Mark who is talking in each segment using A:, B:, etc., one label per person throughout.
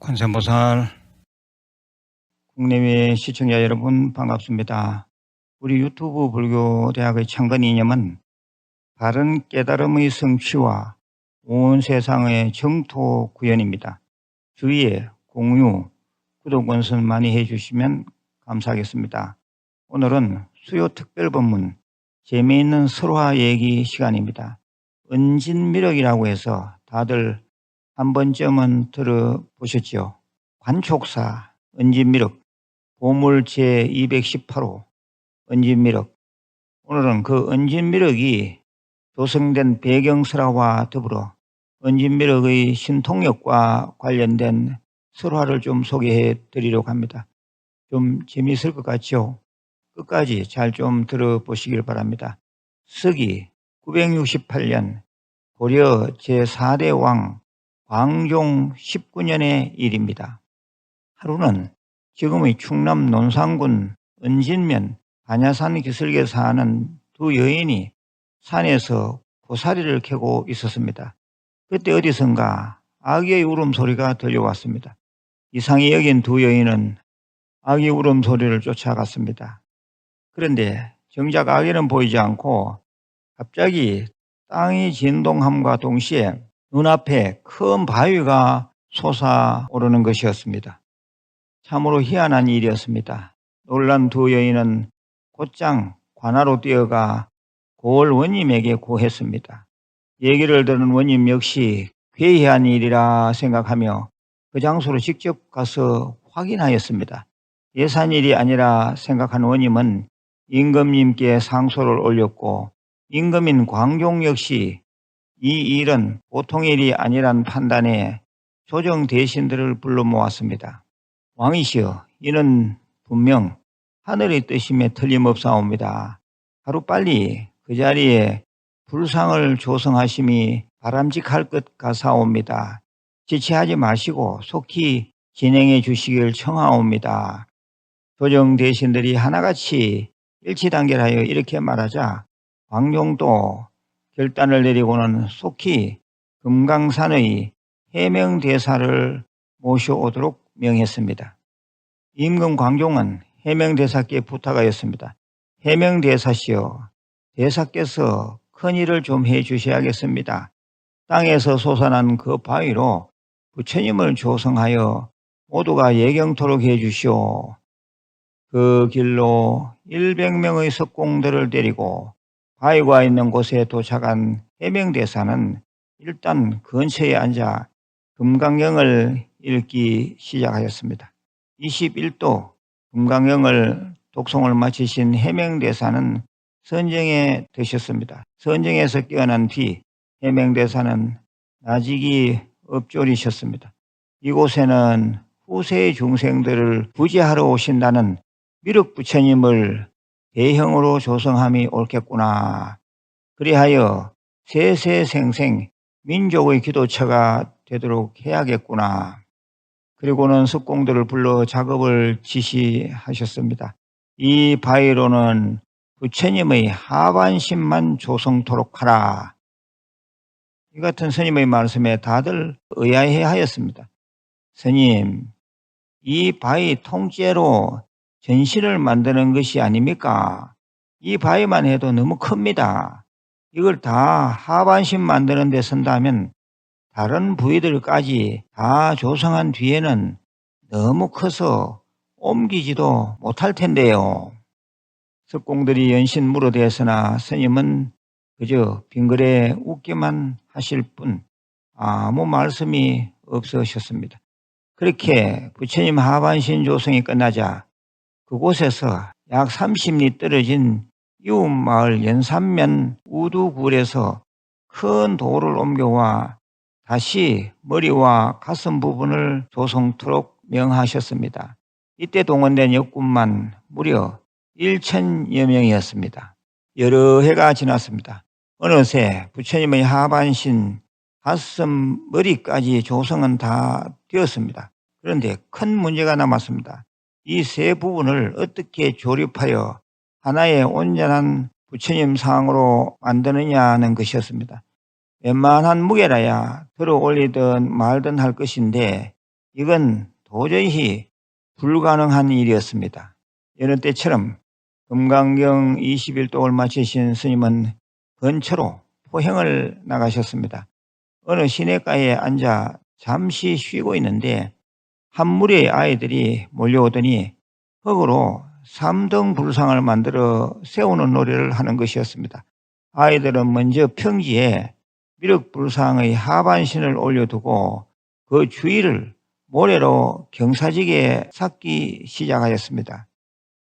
A: 관세음보살, 국내외 시청자 여러분 반갑습니다. 우리 유튜브 불교대학의 창건 이념은 바른 깨달음의 성취와 온 세상의 정토 구현입니다. 주위에 공유, 구독 원선 많이 해주시면 감사하겠습니다. 오늘은 수요 특별법문 재미있는 설화 얘기 시간입니다. 은진미륵이라고 해서 다들 한 번쯤은 들어보셨죠? 관촉사 은진미륵 보물 제218호 은진미륵. 오늘은 그 은진미륵이 조성된 배경설화와 더불어 은진미륵의 신통력과 관련된 설화를 좀 소개해 드리려고 합니다. 좀 재미있을 것 같죠? 끝까지 잘 좀 들어보시길 바랍니다. 서기 968년 고려 제4대 왕 광종 19년의 일입니다. 하루는 지금의 충남 논산군 은진면 반야산 기슭에 사는 두 여인이 산에서 고사리를 캐고 있었습니다. 그때 어디선가 아기의 울음소리가 들려왔습니다. 이상히 여긴 두 여인은 아기 울음소리를 쫓아갔습니다. 그런데 정작 아기는 보이지 않고 갑자기 땅이 진동함과 동시에 눈앞에 큰 바위가 솟아오르는 것이었습니다. 참으로 희한한 일이었습니다. 놀란 두 여인은 곧장 관하로 뛰어가 고을 원님에게 고했습니다. 얘기를 들은 원님 역시 괴이한 일이라 생각하며 그 장소로 직접 가서 확인하였습니다. 예산일이 아니라 생각한 원님은 임금님께 상소를 올렸고 임금인 광종 역시 이 일은 보통 일이 아니란 판단에 조정 대신들을 불러 모았습니다. 왕이시여, 이는 분명 하늘의 뜻임에 틀림없사옵니다. 하루빨리 그 자리에 불상을 조성하심이 바람직할 것 같사옵니다. 지체하지 마시고 속히 진행해 주시길 청하옵니다. 조정 대신들이 하나같이 일치단결하여 이렇게 말하자 광종도 결단을 내리고는 속히 금강산의 해명대사를 모셔오도록 명했습니다. 임금 광종은 해명대사께 부탁하였습니다. 해명대사시여, 대사께서 큰일을 좀 해주셔야겠습니다. 땅에서 솟아난 그 바위로 부처님을 조성하여 모두가 예경토록 해주시오. 그 길로 100명의 석공들을 데리고 바위가 있는 곳에 도착한 해명대사는 일단 근처에 앉아 금강경을 읽기 시작하였습니다. 21도 금강경을 독송을 마치신 해명대사는 선정에 드셨습니다. 선정에서 깨어난 뒤 해명대사는 나직이 엎조리셨습니다. 이곳에는 후세의 중생들을 구제하러 오신다는 미륵 부처님을 대형으로 조성함이 옳겠구나. 그리하여 세세생생 민족의 기도처가 되도록 해야겠구나. 그리고는 석공들을 불러 작업을 지시하셨습니다. 이 바위로는 부처님의 하반신만 조성토록 하라. 이 같은 스님의 말씀에 다들 의아해 하였습니다. 스님, 이 바위 통째로 전신을 만드는 것이 아닙니까? 이 바위만 해도 너무 큽니다. 이걸 다 하반신 만드는 데 쓴다면 다른 부위들까지 다 조성한 뒤에는 너무 커서 옮기지도 못할 텐데요. 석공들이 연신 물어대었으나 스님은 그저 빙그레 웃기만 하실 뿐 아무 말씀이 없으셨습니다. 그렇게 부처님 하반신 조성이 끝나자 그곳에서 약 30리 떨어진 이웃 마을 연산면 우두굴에서 큰 돌을 옮겨와 다시 머리와 가슴 부분을 조성토록 명하셨습니다. 이때 동원된 역군만 무려 1,000여 명이었습니다. 여러 해가 지났습니다. 어느새 부처님의 하반신, 가슴, 머리까지 조성은 다 되었습니다. 그런데 큰 문제가 남았습니다. 이 세 부분을 어떻게 조립하여 하나의 온전한 부처님 상으로 만드느냐는 것이었습니다. 웬만한 무게라야 들어 올리든 말든 할 것인데 이건 도저히 불가능한 일이었습니다. 여느 때처럼 금강경 21독을 마치신 스님은 근처로 포행을 나가셨습니다. 어느 시냇가에 앉아 잠시 쉬고 있는데 한 무리의 아이들이 몰려오더니 흙으로 삼등 불상을 만들어 세우는 놀이를 하는 것이었습니다. 아이들은 먼저 평지에 미륵불상의 하반신을 올려두고 그 주위를 모래로 경사지게 쌓기 시작하였습니다.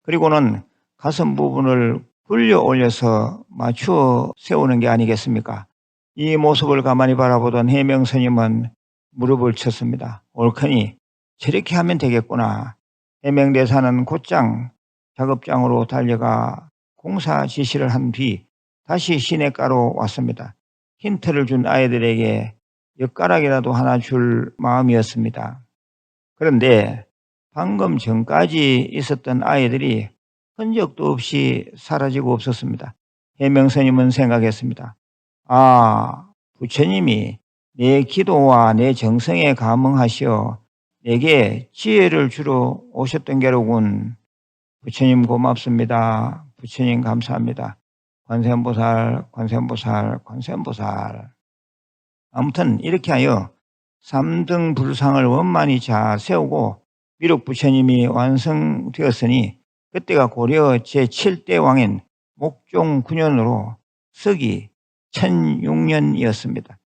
A: 그리고는 가슴 부분을 굴려 올려서 맞추어 세우는 게 아니겠습니까? 이 모습을 가만히 바라보던 해명스님은 무릎을 쳤습니다. 옳거니 저렇게 하면 되겠구나. 해명대사는 곧장 작업장으로 달려가 공사 지시를 한 뒤 다시 시냇가로 왔습니다. 힌트를 준 아이들에게 엿가락이라도 하나 줄 마음이었습니다. 그런데 방금 전까지 있었던 아이들이 흔적도 없이 사라지고 없었습니다. 해명스님은 생각했습니다. 아, 부처님이 내 기도와 내 정성에 감응하시어 내게 지혜를 주러 오셨던 게로군. 부처님 고맙습니다. 부처님 감사합니다. 관세음보살, 관세음보살, 관세음보살. 아무튼 이렇게 하여 삼등 불상을 원만히 잘 세우고 미륵 부처님이 완성되었으니 그때가 고려 제7대 왕인 목종 9년으로 서기 1006년이었습니다.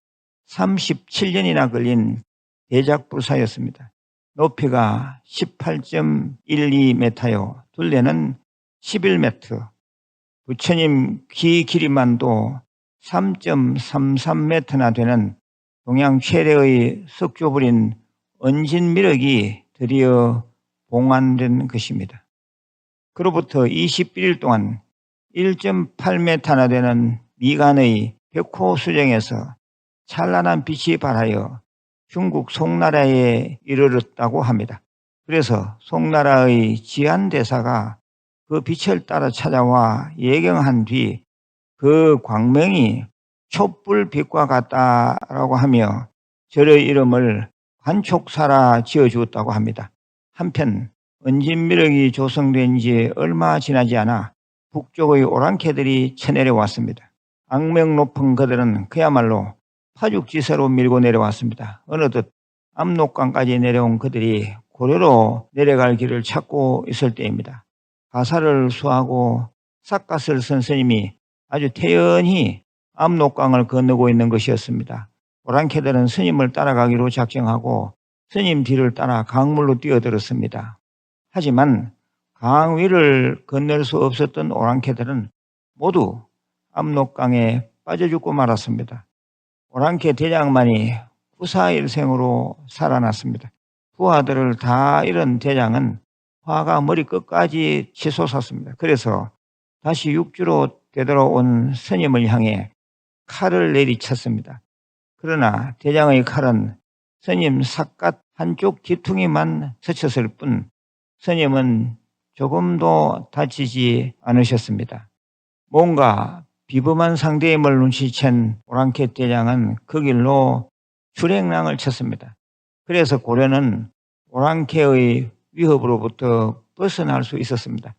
A: 37년이나 걸린 대작불사였습니다. 높이가 18.12m요. 둘레는 11m. 부처님 귀 길이만도 3.33m나 되는 동양 최대의 석조불인 은진미륵이 드디어 봉안된 것입니다. 그로부터 21일 동안 1.8m나 되는 미간의 백호수정에서 찬란한 빛이 발하여 중국 송나라에 이르렀다고 합니다. 그래서 송나라의 지한대사가 그 빛을 따라 찾아와 예경한 뒤 그 광명이 촛불빛과 같다라고 하며 절의 이름을 관촉사라 지어주었다고 합니다. 한편 은진미륵이 조성된 지 얼마 지나지 않아 북쪽의 오랑캐들이 쳐내려왔습니다. 악명 높은 그들은 그야말로 파죽지세로 밀고 내려왔습니다. 어느덧 압록강까지 내려온 그들이 고려로 내려갈 길을 찾고 있을 때입니다. 가사를 수하고 삿갓을 쓴 스님이 아주 태연히 압록강을 건너고 있는 것이었습니다. 오랑캐들은 스님을 따라가기로 작정하고 스님 뒤를 따라 강물로 뛰어들었습니다. 하지만 강 위를 건널 수 없었던 오랑캐들은 모두 압록강에 빠져 죽고 말았습니다. 오랑캐 대장만이 후사일생으로 살아났습니다. 부하들을 다 잃은 대장은 화가 머리끝까지 치솟았습니다. 그래서 다시 육주로 되돌아온 스님을 향해 칼을 내리쳤습니다. 그러나 대장의 칼은 스님 삿갓 한쪽 귀퉁이만 스쳤을 뿐 스님은 조금도 다치지 않으셨습니다. 뭔가 비범한 상대임을 눈치챈 오랑캐 대장은 그 길로 출행랑을 쳤습니다. 그래서 고려는 오랑캐의 위협으로부터 벗어날 수 있었습니다.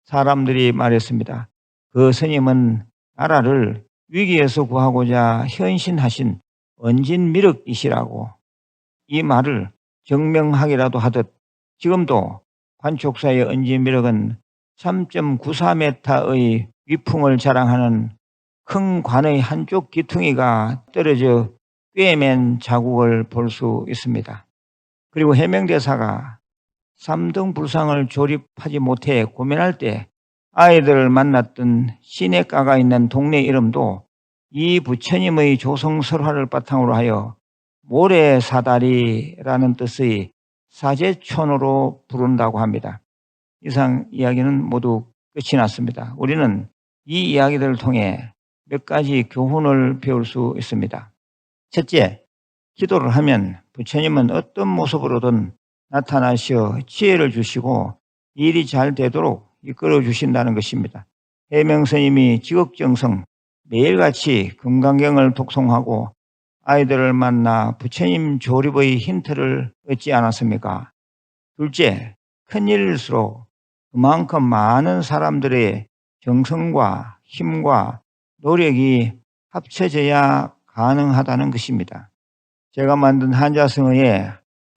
A: 사람들이 말했습니다. 그 스님은 나라를 위기에서 구하고자 현신하신 은진미륵이시라고. 이 말을 증명하기라도 하듯 지금도 관촉사의 은진미륵은 3.94m의 위풍을 자랑하는 큰 관의 한쪽 귀퉁이가 떨어져 꿰맨 자국을 볼 수 있습니다. 그리고 해명대사가 3등 불상을 조립하지 못해 고민할 때 아이들을 만났던 시냇가가 있는 동네 이름도 이 부처님의 조성설화를 바탕으로 하여 모래사다리라는 뜻의 사제촌으로 부른다고 합니다. 이상 이야기는 모두 끝이 났습니다. 우리는 이 이야기들을 통해 몇 가지 교훈을 배울 수 있습니다. 첫째, 기도를 하면 부처님은 어떤 모습으로든 나타나시어 지혜를 주시고 일이 잘 되도록 이끌어 주신다는 것입니다. 해명스님이 지극정성 매일같이 금강경을 독송하고 아이들을 만나 부처님 조립의 힌트를 얻지 않았습니까? 둘째, 큰일일수록 그만큼 많은 사람들의 정성과 힘과 노력이 합쳐져야 가능하다는 것입니다. 제가 만든 한자성어에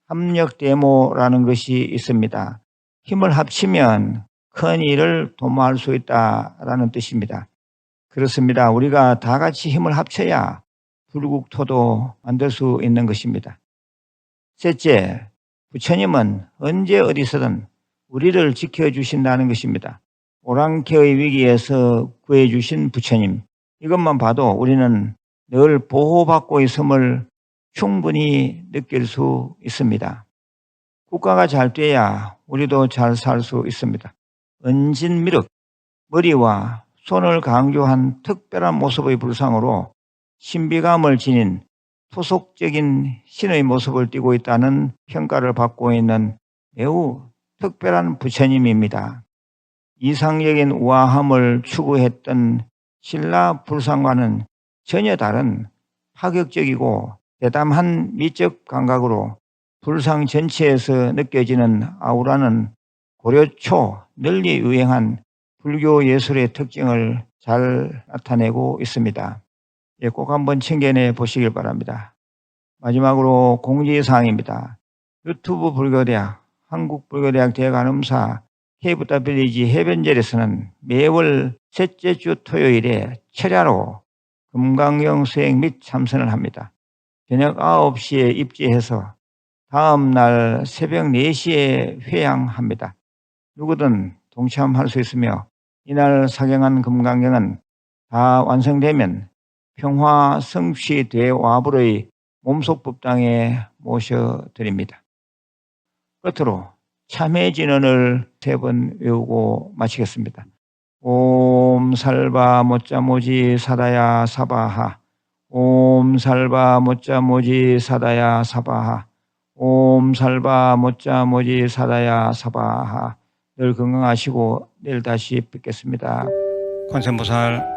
A: 합력대모라는 것이 있습니다. 힘을 합치면 큰 일을 도모할 수 있다라는 뜻입니다. 그렇습니다. 우리가 다 같이 힘을 합쳐야 불국토도 만들 수 있는 것입니다. 셋째, 부처님은 언제 어디서든 우리를 지켜주신다는 것입니다. 오랑캐의 위기에서 구해주신 부처님, 이것만 봐도 우리는 늘 보호받고 있음을 충분히 느낄 수 있습니다. 국가가 잘 돼야 우리도 잘 살 수 있습니다. 은진미륵, 머리와 손을 강조한 특별한 모습의 불상으로 신비감을 지닌 토속적인 신의 모습을 띠고 있다는 평가를 받고 있는 매우 특별한 부처님입니다. 이상적인 우아함을 추구했던 신라 불상과는 전혀 다른 파격적이고 대담한 미적 감각으로 불상 전체에서 느껴지는 아우라는 고려 초 널리 유행한 불교 예술의 특징을 잘 나타내고 있습니다. 꼭 한번 챙겨내 보시길 바랍니다. 마지막으로 공지사항입니다. 유튜브 불교대학, 한국불교대학 대관음사 K부타빌리지 해변절에서는 매월 셋째 주 토요일에 철야로 금강경 수행 및 참선을 합니다. 저녁 9시에 입지해서 다음 날 새벽 4시에 회향합니다. 누구든 동참할 수 있으며 이날 사경한 금강경은 다 완성되면 평화 성취 대화불의 몸속법당에 모셔드립니다. 끝으로 참회진언을 3번 외우고 마치겠습니다. 옴 살바 모짜모지 사다야 사바하. 옴 살바 모짜모지 사다야 사바하. 옴 살바 모짜모지 사다야 사바하. 늘 건강하시고 내일 다시 뵙겠습니다. 관세음보살.